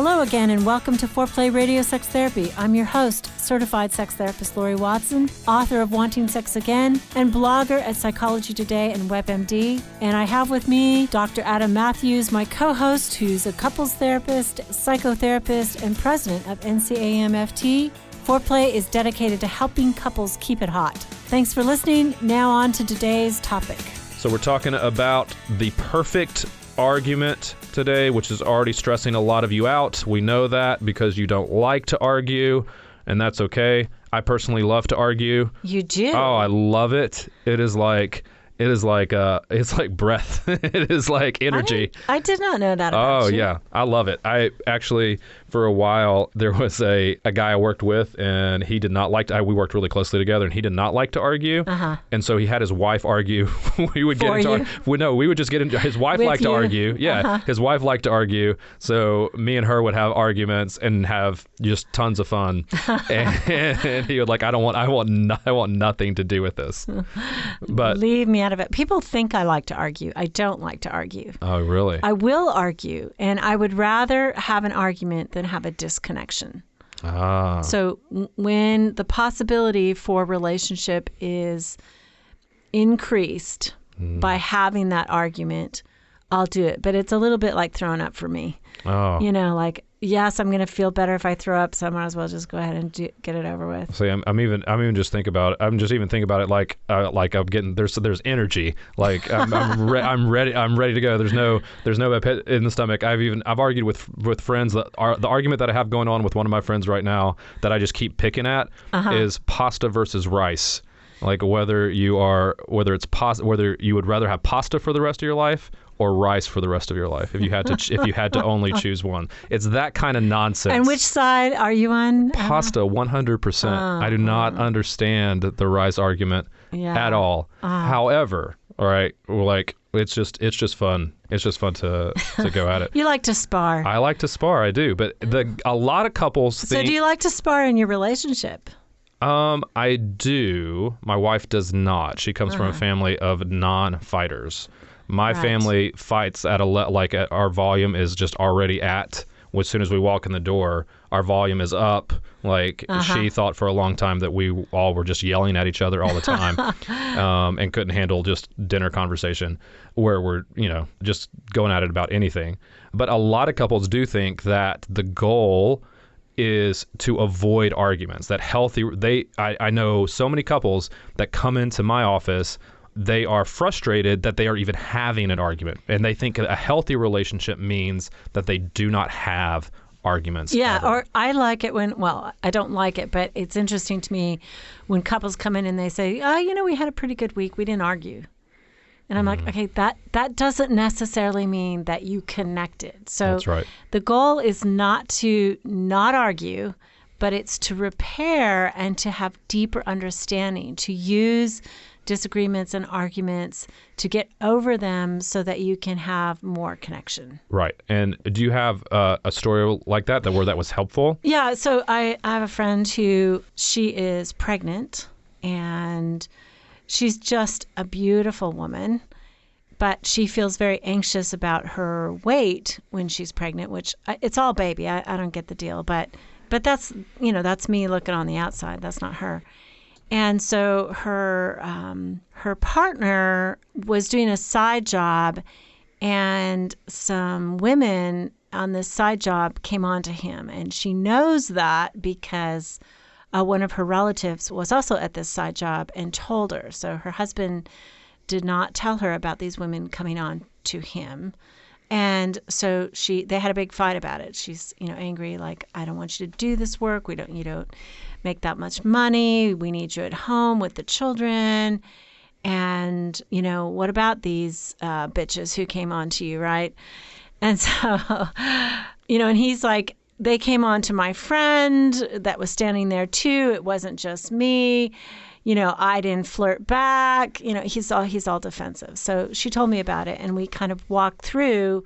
Hello again, and welcome to Foreplay Radio Sex Therapy. I'm your host, certified sex therapist Laurie Watson, author of Wanting Sex Again, and blogger at Psychology Today and WebMD. And I have with me Dr. Adam Mathews, my co-host, who's a couples therapist, psychotherapist, and president of NCAMFT. Foreplay is dedicated to helping couples keep it hot. Thanks for listening. Now on to today's topic. So we're talking about the perfect argument today, which is already stressing a lot of you out. We know that because you don't like to argue, and that's okay. I personally love to argue. You do? Oh, I love it. It's like breath. It is like energy. I did not know that about you. Oh, yeah. I love it. I actually, for a while, there was a guy I worked with, and he did not like to, we worked really closely together, and he did not like to argue. Uh-huh. And so he had his wife argue. We would get into we would just get into, his wife liked to argue. Yeah. Uh-huh. His wife liked to argue. So me and her would have arguments and have just tons of fun. and he would like, I want nothing to do with this. But leave me out of it. People think I like to argue. I don't like to argue. Oh, really? I will argue, and I would rather have an argument than have a disconnection. Ah. So when the possibility for relationship is increased by having that argument, I'll do it. But it's a little bit like throwing up for me. Oh. You know, like, yes, I'm going to feel better if I throw up, so I might as well just go ahead and get it over with. See, I'm even just thinking about it. I'm just even thinking about it like I'm getting there's energy. Like I'm ready to go. There's no pit in the stomach. I've argued with friends that the argument that I have going on with one of my friends right now that I just keep picking at is pasta versus rice. Like whether you would rather have pasta for the rest of your life or rice for the rest of your life if you had to only choose one. It's that kind of nonsense. And which side are you on? Pasta, 100%. I do not understand the rice argument at all. However, all right, like it's just fun. It's just fun to go at it. You like to spar. I like to spar. I do, but a lot of couples think. So do you like to spar in your relationship? I do. My wife does not. She comes from a family of non-fighters. My family fights at our volume is just already at. As soon as we walk in the door, our volume is up. Like she thought for a long time that we all were just yelling at each other all the time, and couldn't handle just dinner conversation where we're just going at it about anything. But a lot of couples do think that the goal is to avoid arguments. That I know so many couples that come into my office. They are frustrated that they are even having an argument. And they think a healthy relationship means that they do not have arguments. Yeah, ever. or I like it I don't like it, but it's interesting to me when couples come in and they say, we had a pretty good week. We didn't argue. And I'm like, okay, that doesn't necessarily mean that you connected. So that's right. The goal is not to not argue, but it's to repair and to have deeper understanding, to use disagreements and arguments to get over them so that you can have more connection. Right. And do you have a story like that where that was helpful? Yeah. So I have a friend who she is pregnant, and she's just a beautiful woman, but she feels very anxious about her weight when she's pregnant, which it's all baby. I don't get the deal, but that's me looking on the outside. That's not her. And so her partner was doing a side job, and some women on this side job came on to him. And she knows that because one of her relatives was also at this side job and told her. So her husband did not tell her about these women coming on to him. And so they had a big fight about it. She's, angry, like, I don't want you to do this work. You don't make that much money. We need you at home with the children. And, what about these bitches who came on to you, right? And so, and he's like, they came on to my friend that was standing there too. It wasn't just me. I didn't flirt back. He's all defensive. So she told me about it, and we kind of walked through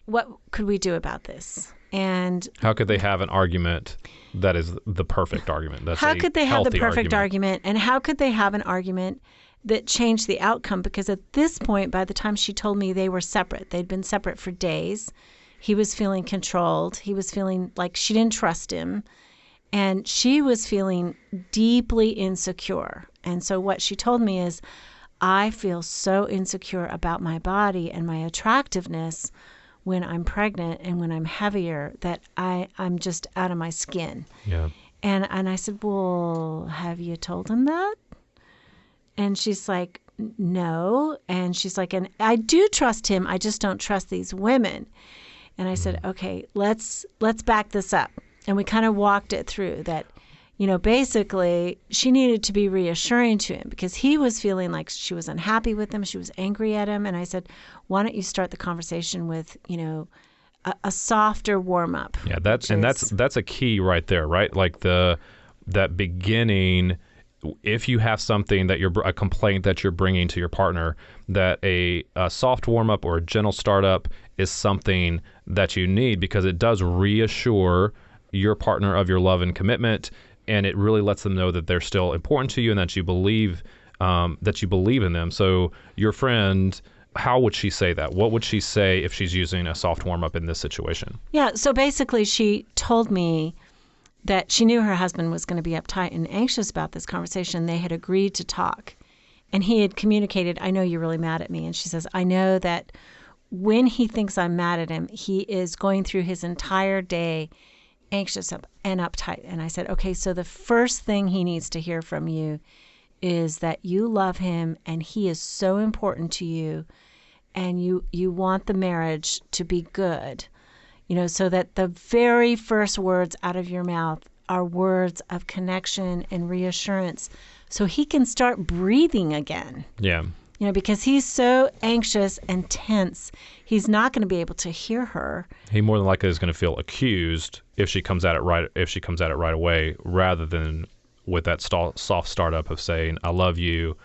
what could we do about this. And how could they have an argument that is the perfect argument? How could they have the perfect argument? And how could they have an argument that changed the outcome? Because at this point, by the time she told me, they were separate. They'd been separate for days. He was feeling controlled. He was feeling like she didn't trust him. And she was feeling deeply insecure. And so what she told me is, I feel so insecure about my body and my attractiveness when I'm pregnant and when I'm heavier that I'm just out of my skin. Yeah. And I said, well, have you told him that? And she's like, no. And she's like, and I do trust him. I just don't trust these women. And I said, okay, let's back this up. And we kind of walked it through that, basically she needed to be reassuring to him because he was feeling like she was unhappy with him. She was angry at him. And I said, why don't you start the conversation with, a softer warm up? Yeah, that's a key right there, right? Like that beginning, if you have something that a complaint that you're bringing to your partner, that a soft warm up or a gentle startup is something that you need because it does reassure your partner of your love and commitment, and it really lets them know that they're still important to you and that you believe in them. So your friend, how would she say that? What would she say if she's using a soft warm up in this situation? Yeah, so basically she told me that she knew her husband was going to be uptight and anxious about this conversation. They had agreed to talk. And he had communicated, I know you're really mad at me. And she says, I know that when he thinks I'm mad at him, he is going through his entire day anxious and uptight. And I said, okay, so the first thing he needs to hear from you is that you love him and he is so important to you and you want the marriage to be good. So that the very first words out of your mouth are words of connection and reassurance so he can start breathing again. Yeah. Because he's so anxious and tense, he's not going to be able to hear her. He more than likely is going to feel accused if she comes at it right away, rather than with that soft startup of saying, I love you.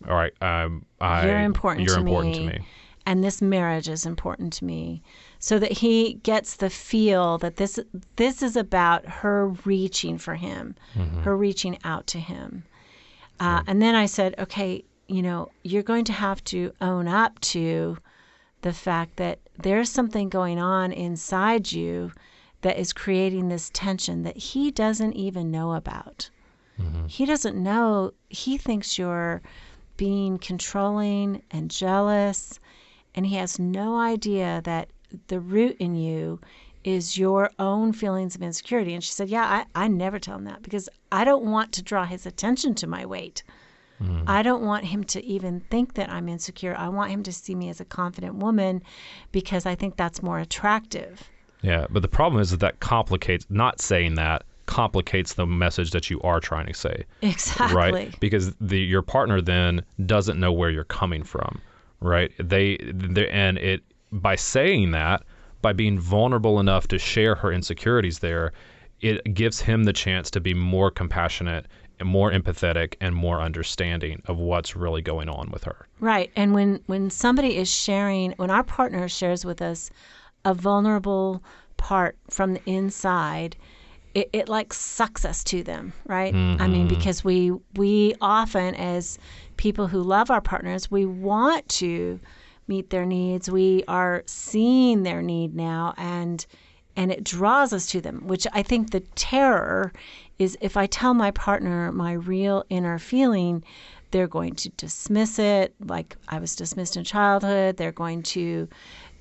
All right. You're important to me. And this marriage is important to me. So that he gets the feel that this is about her reaching for him, her reaching out to him. And then I said, okay, you're going to have to own up to the fact that there's something going on inside you that is creating this tension that he doesn't even know about. He doesn't know. He thinks you're being controlling and jealous, and he has no idea that the root in you is your own feelings of insecurity. And she said, yeah, I never tell him that because I don't want to draw his attention to my weight. I don't want him to even think that I'm insecure. I want him to see me as a confident woman because I think that's more attractive. Yeah, but the problem is that complicates, not saying that complicates the message that you are trying to say. Exactly. Right? Because your partner then doesn't know where you're coming from, right? By saying that, by being vulnerable enough to share her insecurities there, it gives him the chance to be more compassionate and more empathetic and more understanding of what's really going on with her. Right. And when somebody is sharing, when our partner shares with us a vulnerable part from the inside, it like sucks us to them, right? I mean, because we often, as people who love our partners, we want to meet their needs. We are seeing their need now, and it draws us to them, which I think the terror is if I tell my partner my real inner feeling, they're going to dismiss it, like I was dismissed in childhood. They're going to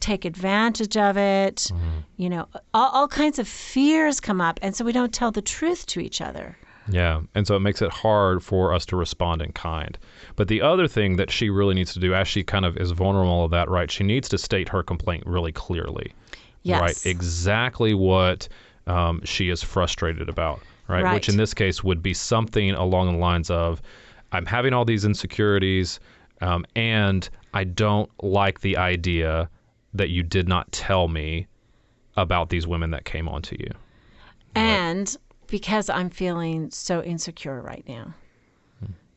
take advantage of it. All kinds of fears come up, and so we don't tell the truth to each other. Yeah, and so it makes it hard for us to respond in kind. But the other thing that she really needs to do, as she kind of is vulnerable of that, right, she needs to state her complaint really clearly. Yes. Right, exactly what she is frustrated about, right? Which in this case would be something along the lines of, I'm having all these insecurities, and I don't like the idea that you did not tell me about these women that came onto you. And because I'm feeling so insecure right now.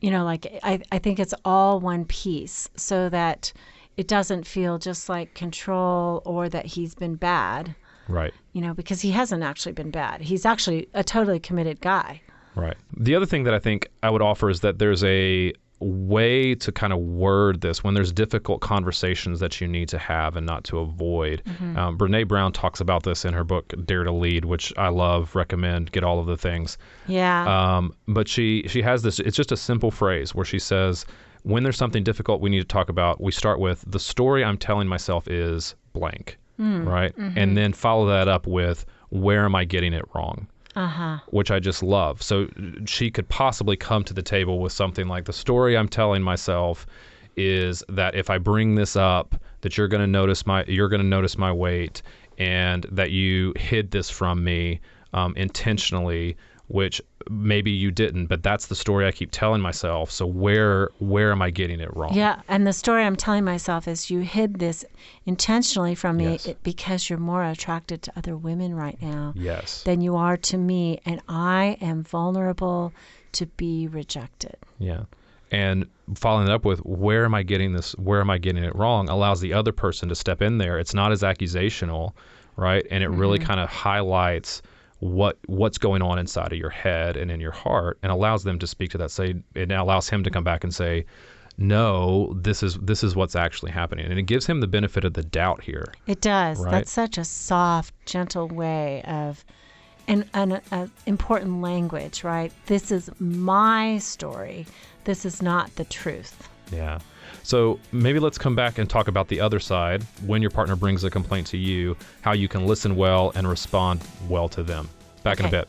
I think it's all one piece so that it doesn't feel just like control or that he's been bad. Right. Because he hasn't actually been bad. He's actually a totally committed guy. Right. The other thing that I think I would offer is that there's way to kind of word this when there's difficult conversations that you need to have and not to avoid. Brene Brown talks about this in her book, Dare to Lead, which I love, recommend, get all of the things. Yeah. But she has this, it's just a simple phrase where she says, when there's something difficult we need to talk about, we start with, the story I'm telling myself is blank, right? And then follow that up with, where am I getting it wrong? Which I just love. So she could possibly come to the table with something like, the story I'm telling myself is that if I bring this up, that you're going to notice my weight, and that you hid this from me intentionally, which maybe you didn't, but that's the story I keep telling myself. So where am I getting it wrong? Yeah, and the story I'm telling myself is, you hid this intentionally from me because you're more attracted to other women right now than you are to me, and I am vulnerable to be rejected. Yeah. And following it up with, where am I getting it wrong, allows the other person to step in there. It's not as accusational, right? And it really kind of highlights what's going on inside of your head and in your heart, and allows them to speak to that. It allows him to come back and say, no, this is what's actually happening. And it gives him the benefit of the doubt here. It does. Right? That's such a soft, gentle way of, and important language, right? This is my story. This is not the truth. Yeah. So maybe let's come back and talk about the other side, when your partner brings a complaint to you, how you can listen well and respond well to them. Back in a bit.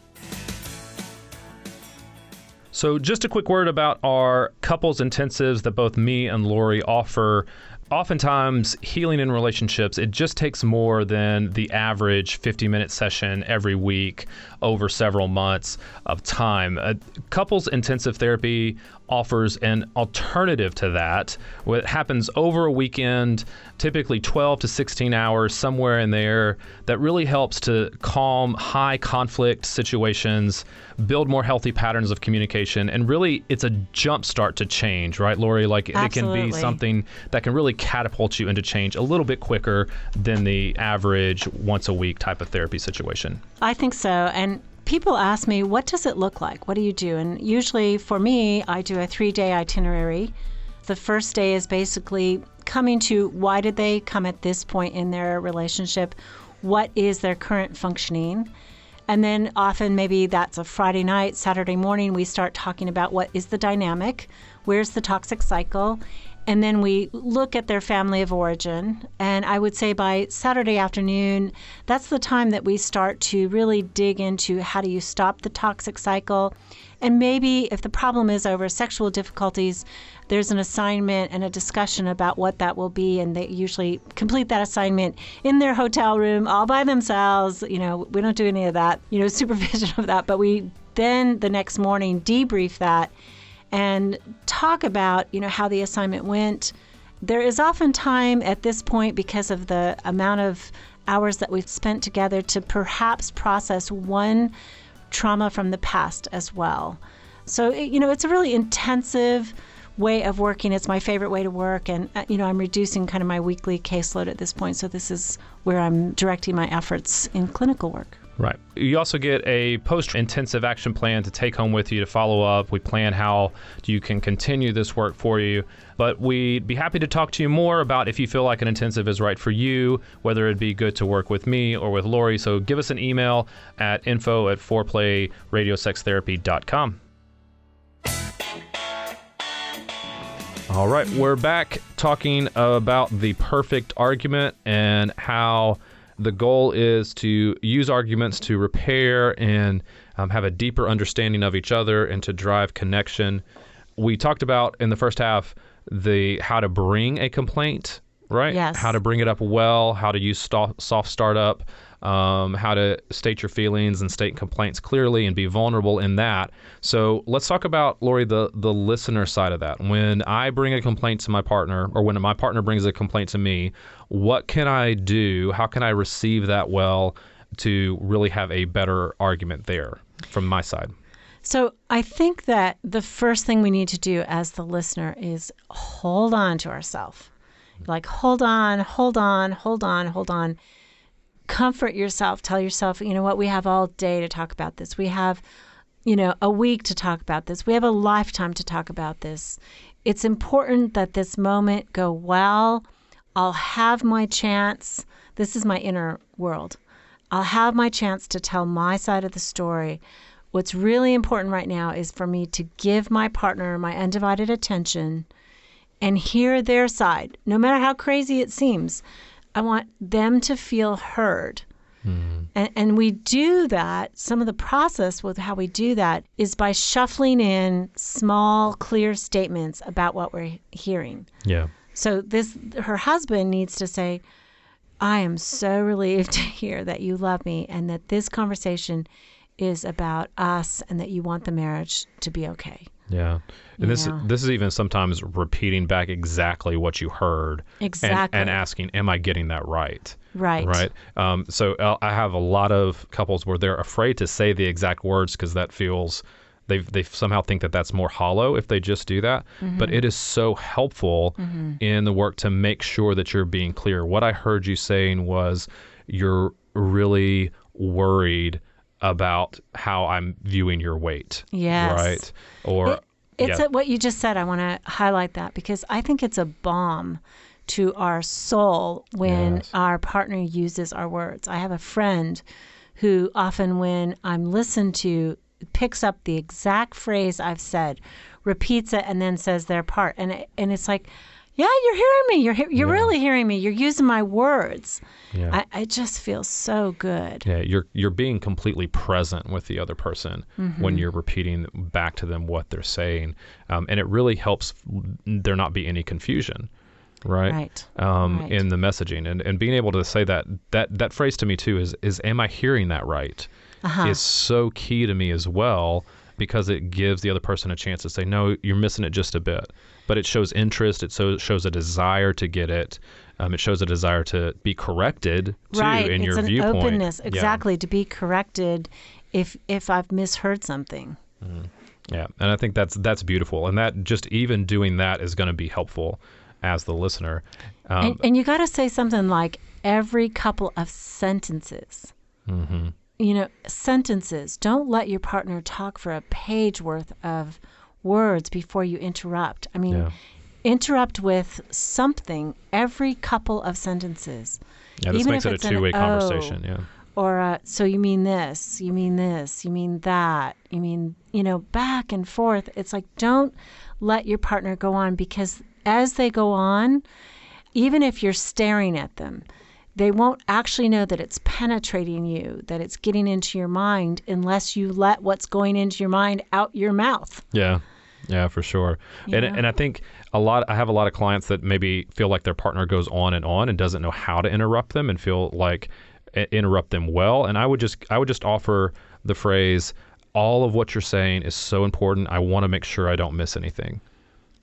So just a quick word about our couples intensives that both me and Laurie offer. Oftentimes, healing in relationships, it just takes more than the average 50-minute session every week over several months of time. Couples intensive therapy offers an alternative to that. It happens over a weekend, typically 12 to 16 hours, somewhere in there, that really helps to calm high conflict situations, build more healthy patterns of communication, and really it's a jump start to change, right, Laurie? Like, Absolutely. it can be something that can really catapult you into change a little bit quicker than the average once a week type of therapy situation. I think so. And people ask me, what does it look like? What do you do? And usually for me, I do a 3-day itinerary. The first day is basically coming to, why did they come at this point in their relationship? What is their current functioning? And then often maybe that's a Friday night, Saturday morning, we start talking about what is the dynamic, where's the toxic cycle, and then we look at their family of origin. And I would say by Saturday afternoon, that's the time that we start to really dig into, how do you stop the toxic cycle? And maybe if the problem is over sexual difficulties, there's an assignment and a discussion about what that will be, and they usually complete that assignment in their hotel room all by themselves. We don't do any of that, supervision of that, but we then the next morning debrief that and talk about, how the assignment went. There is often time at this point, because of the amount of hours that we've spent together, to perhaps process one trauma from the past as well. So, it's a really intensive way of working. It's my favorite way to work. And, I'm reducing kind of my weekly caseload at this point. So this is where I'm directing my efforts in clinical work. Right. You also get a post-intensive action plan to take home with you to follow up. We plan how you can continue this work for you. But we'd be happy to talk to you more about if you feel like an intensive is right for you, whether it'd be good to work with me or with Laurie. So give us an email at info@foreplayradiosextherapy.com. All right, we're back talking about the perfect argument and how the goal is to use arguments to repair and have a deeper understanding of each other and to drive connection. We talked about in the first half how to bring a complaint, right? Yes. How to bring it up well, how to use soft startup, how to state your feelings and state complaints clearly and be vulnerable in that. So let's talk about, Laurie, the listener side of that. When I bring a complaint to my partner, or when my partner brings a complaint to me, what can I do? How can I receive that well to really have a better argument there from my side? So I think that the first thing we need to do as the listener is hold on to ourselves. Like, hold on. Comfort yourself. Tell yourself, you know what, we have all day to talk about this. We have, a week to talk about this. We have a lifetime to talk about this. it's important that this moment go well. I'll have my chance. This is my inner world. I'll have my chance to tell my side of the story. What's really important right now is for me to give my partner my undivided attention and hear their side. No matter how crazy it seems, I want them to feel heard. And we do that. Some of the process with how we do that is by shuffling in small, clear statements about what we're hearing. Yeah. So her husband needs to say, I am so relieved to hear that you love me and that this conversation is about us and that you want the marriage to be okay. Yeah. And this is even sometimes repeating back exactly what you heard. Exactly. And asking, am I getting that right? Right. Right. So I have a lot of couples where they're afraid to say the exact words because that feels, they somehow think that that's more hollow if they just do that. But it is so helpful in the work to make sure that you're being clear. What I heard you saying was you're really worried about how I'm viewing your weight. Yes. Right. Or it's what you just said. I want to highlight that because I think it's a balm to our soul when our partner uses our words. I have a friend who often when I'm listened to picks up the exact phrase I've said, repeats it, and then says their part. And it's like, yeah, you're hearing me. You're really hearing me. You're using my words. Yeah. I just feel so good. Yeah, you're being completely present with the other person when you're repeating back to them what they're saying, and it really helps there not be any confusion, right? In the messaging and being able to say that phrase to me too is am I hearing that right? Is so key to me as well. Because it gives the other person a chance to say, no, you're missing it just a bit. But it shows interest. It shows a desire to get it. It shows a desire to be corrected, too, in your viewpoint. Right, it's an openness, exactly, to be corrected if I've misheard something. Yeah, and I think that's beautiful. And that just even doing that is going to be helpful as the listener. And you got to say something like every couple of sentences. Sentences. Don't let your partner talk for a page worth of words before you interrupt. I mean, interrupt with something every couple of sentences. Yeah, this makes it a two-way conversation. Or, so you mean this, you mean this, you mean that, you mean, back and forth. It's like, don't let your partner go on because as they go on, even if you're staring at them, they won't actually know that it's penetrating you, that it's getting into your mind unless you let what's going into your mind out your mouth. Yeah, for sure. And I think I have a lot of clients that maybe feel like their partner goes on and doesn't know how to interrupt them and feel like interrupt them well. And I would just offer the phrase, all of what you're saying is so important. I want to make sure I don't miss anything.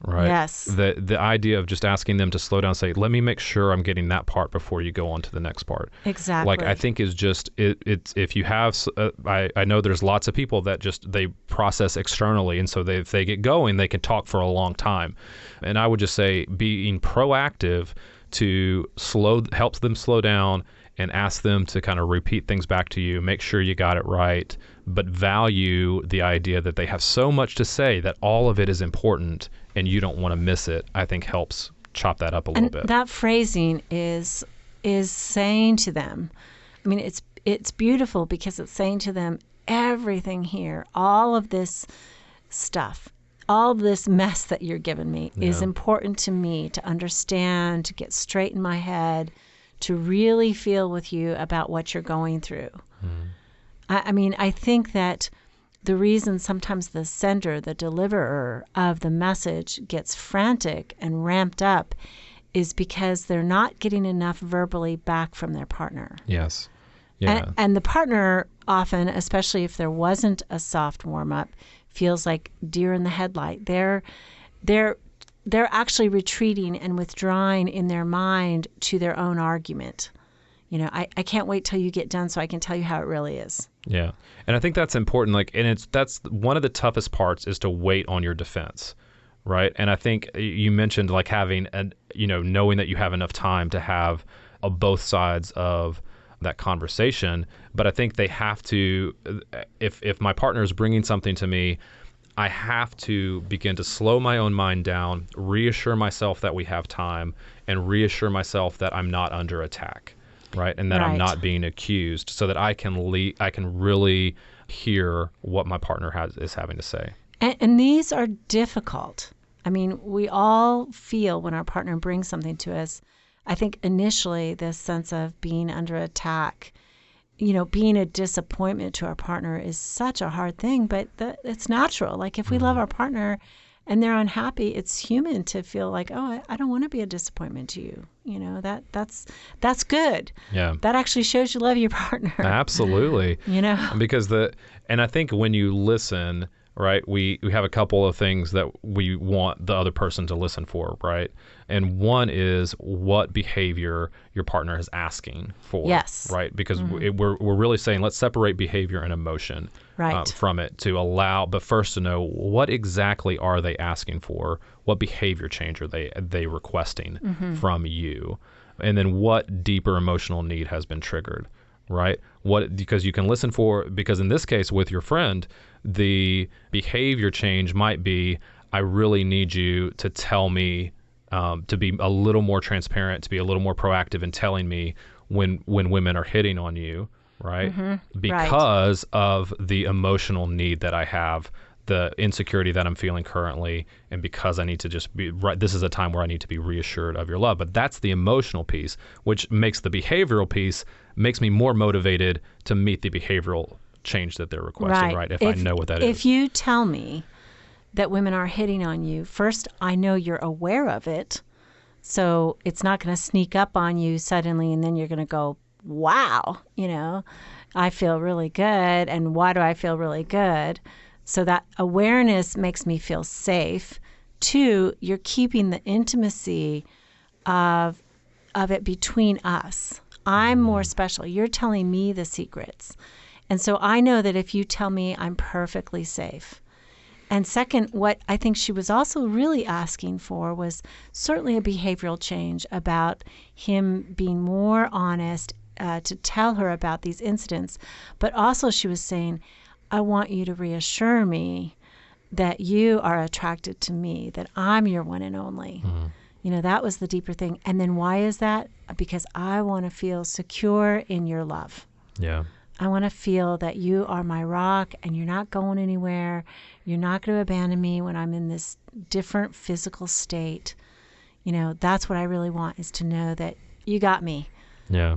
Right. Yes. The idea of just asking them to slow down and say, let me make sure I'm getting that part before you go on to the next part. Exactly. Like, I think is just, it's if you have, I know there's lots of people that just, they process externally. And so if they get going, they can talk for a long time. And I would just say being proactive to helps them slow down and ask them to kind of repeat things back to you, make sure you got it right, but value the idea that they have so much to say that all of it is important and you don't want to miss it, I think helps chop that up a little bit. That phrasing is saying to them, I mean, it's beautiful because it's saying to them, everything here, all of this stuff, all this mess that you're giving me is important to me to understand, to get straight in my head, to really feel with you about what you're going through. I mean, I think that the reason sometimes the sender, the deliverer of the message gets frantic and ramped up is because they're not getting enough verbally back from their partner. Yes. Yeah. And the partner often, especially if there wasn't a soft warm-up, feels like deer in the headlight. They're actually retreating and withdrawing in their mind to their own argument. I can't wait till you get done so I can tell you how it really is. Yeah. And I think that's important. That's one of the toughest parts is to wait on your defense. Right. And I think you mentioned having knowing that you have enough time to have both sides of that conversation. But I think they have to, if my partner is bringing something to me, I have to begin to slow my own mind down, reassure myself that we have time, and reassure myself that I'm not under attack, right? And that I'm not being accused, so that I can really hear what my partner is having to say. And these are difficult. I mean, we all feel when our partner brings something to us, I think initially this sense of being under attack, being a disappointment to our partner is such a hard thing, but it's natural. Like if we love our partner and they're unhappy, it's human to feel like, oh, I don't want to be a disappointment to you. That's good. Yeah. That actually shows you love your partner. Absolutely. Because and I think when you listen, right, we have a couple of things that we want the other person to listen for, right? And one is what behavior your partner is asking for. Yes. Right? Because we're really saying let's separate behavior and emotion from it to allow, but first to know what exactly are they asking for? What behavior change are they requesting from you? And then what deeper emotional need has been triggered, right? Because you can listen for, because in this case with your friend, the behavior change might be, I really need you to tell me, to be a little more transparent, to be a little more proactive in telling me when women are hitting on you, right? Because of the emotional need that I have, the insecurity that I'm feeling currently, and because I need to just be right. This is a time where I need to be reassured of your love. But that's the emotional piece, which makes the behavioral piece, makes me more motivated to meet the behavioral change that they're requesting, right? If I know what that is. If you tell me that women are hitting on you, first, I know you're aware of it. So it's not going to sneak up on you suddenly and then you're going to go, wow, I feel really good. And why do I feel really good? So that awareness makes me feel safe. 2, you're keeping the intimacy of it between us. I'm more special. You're telling me the secrets. And so I know that if you tell me, I'm perfectly safe. And second, what I think she was also really asking for was certainly a behavioral change about him being more honest to tell her about these incidents. But also she was saying, I want you to reassure me that you are attracted to me, that I'm your one and only. That was the deeper thing. And then why is that? Because I want to feel secure in your love. Yeah. I want to feel that you are my rock and you're not going anywhere. You're not going to abandon me when I'm in this different physical state. That's what I really want, is to know that you got me. Yeah.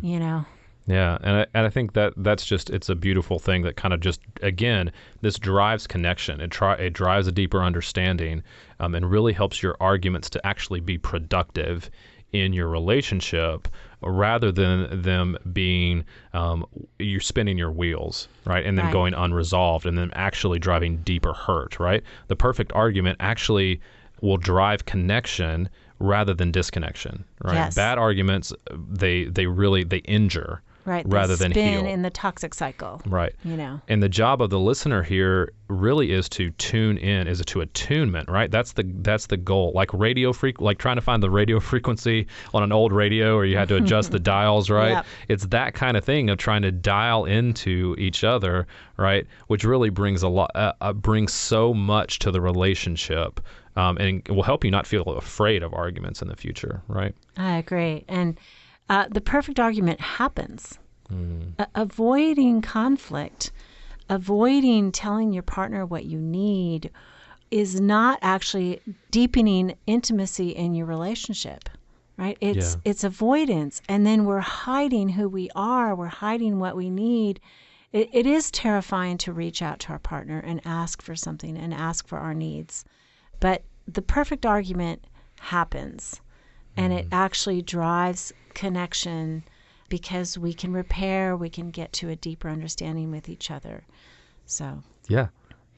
Yeah, and I think that's just, it's a beautiful thing that kind of just, again, this drives connection. It drives a deeper understanding, and really helps your arguments to actually be productive in your relationship, rather than them being, you're spinning your wheels, right? And then going unresolved, and then actually driving deeper hurt, right? The perfect argument actually will drive connection rather than disconnection, right? Yes. Bad arguments, they injure. Right. Rather than heal. Spin in the toxic cycle. Right. And the job of the listener here really is to tune in, is to attunement, right? That's the goal. Like like trying to find the radio frequency on an old radio, or you had to adjust the dials, right? Yep. It's that kind of thing of trying to dial into each other, right? Which really brings brings so much to the relationship, and will help you not feel afraid of arguments in the future, right? I agree. And the perfect argument happens. Avoiding conflict, avoiding telling your partner what you need, is not actually deepening intimacy in your relationship, right? It's avoidance. And then we're hiding who we are. We're hiding what we need. It is terrifying to reach out to our partner and ask for something and ask for our needs. But the perfect argument happens. And it actually drives connection, because we can repair, we can get to a deeper understanding with each other. So yeah,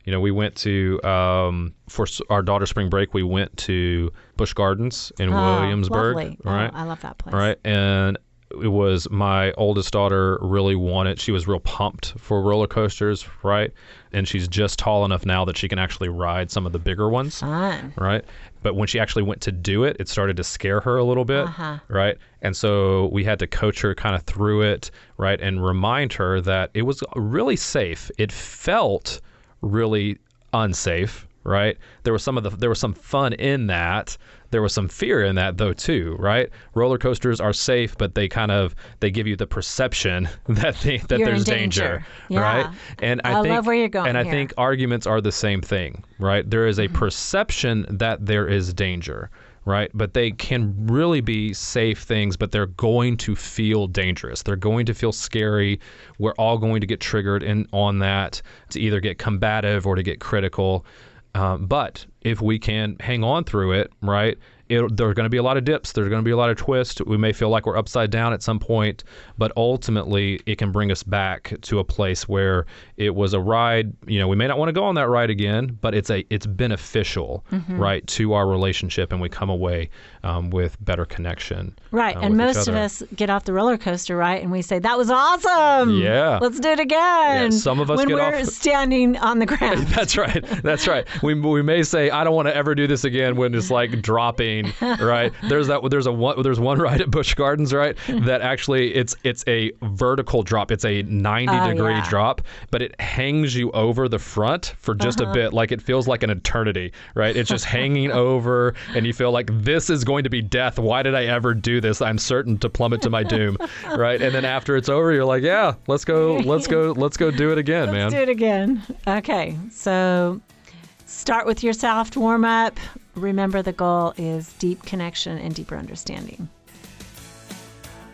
we went to for our daughter's spring break. We went to Busch Gardens in Williamsburg. Lovely. Right, I love that place. Right, and it was, my oldest daughter really wanted. She was real pumped for roller coasters, right? And she's just tall enough now that she can actually ride some of the bigger ones. Fun. Right. But when she actually went to do it, it started to scare her a little bit, right? And so we had to coach her kind of through it, right? And remind her that it was really safe. It felt really unsafe, right? There was some fun in that. There was some fear in that though too, right? Roller coasters are safe, but they give you the perception that there's danger, yeah. right? And I think, love where you're going and I here. think arguments are the same thing, right? There is a perception that there is danger, right? But they can really be safe things, but they're going to feel dangerous. They're going to feel scary. We're all going to get triggered on that to either get combative or to get critical. But if we can hang on through it, right, there are going to be a lot of dips. There's going to be a lot of twists. We may feel like we're upside down at some point, but ultimately it can bring us back to a place where it was a ride. We may not want to go on that ride again, but it's beneficial, right, to our relationship, and we come away with better connection. Right, and most of us get off the roller coaster, right, and we say, that was awesome. Yeah. Let's do it again. Yeah, some of us when get we're standing on the ground. That's right. That's right. We may say, I don't want to ever do this again when it's like dropping, right? There's one ride at Busch Gardens, right, that actually it's a vertical drop. It's a 90-degree drop, but it hangs you over the front for just a bit. Like it feels like an eternity, right? It's just hanging over, and you feel like this is going to be death. Why did I ever do this? I'm certain to plummet to my doom, right? And then after it's over, you're like, yeah, let's go do it again, man. Let's do it again. Okay, so start with your soft warm up. Remember, the goal is deep connection and deeper understanding.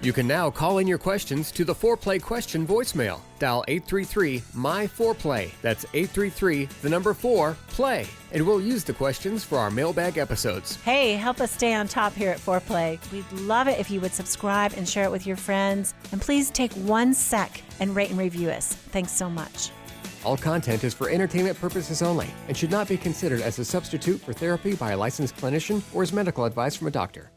You can now call in your questions to the 4Play question voicemail. Dial 833-MY-4Play. That's 833-4-PLAY. And we'll use the questions for our mailbag episodes. Hey, help us stay on top here at 4Play. We'd love it if you would subscribe and share it with your friends. And please take 1 sec and rate and review us. Thanks so much. All content is for entertainment purposes only and should not be considered as a substitute for therapy by a licensed clinician or as medical advice from a doctor.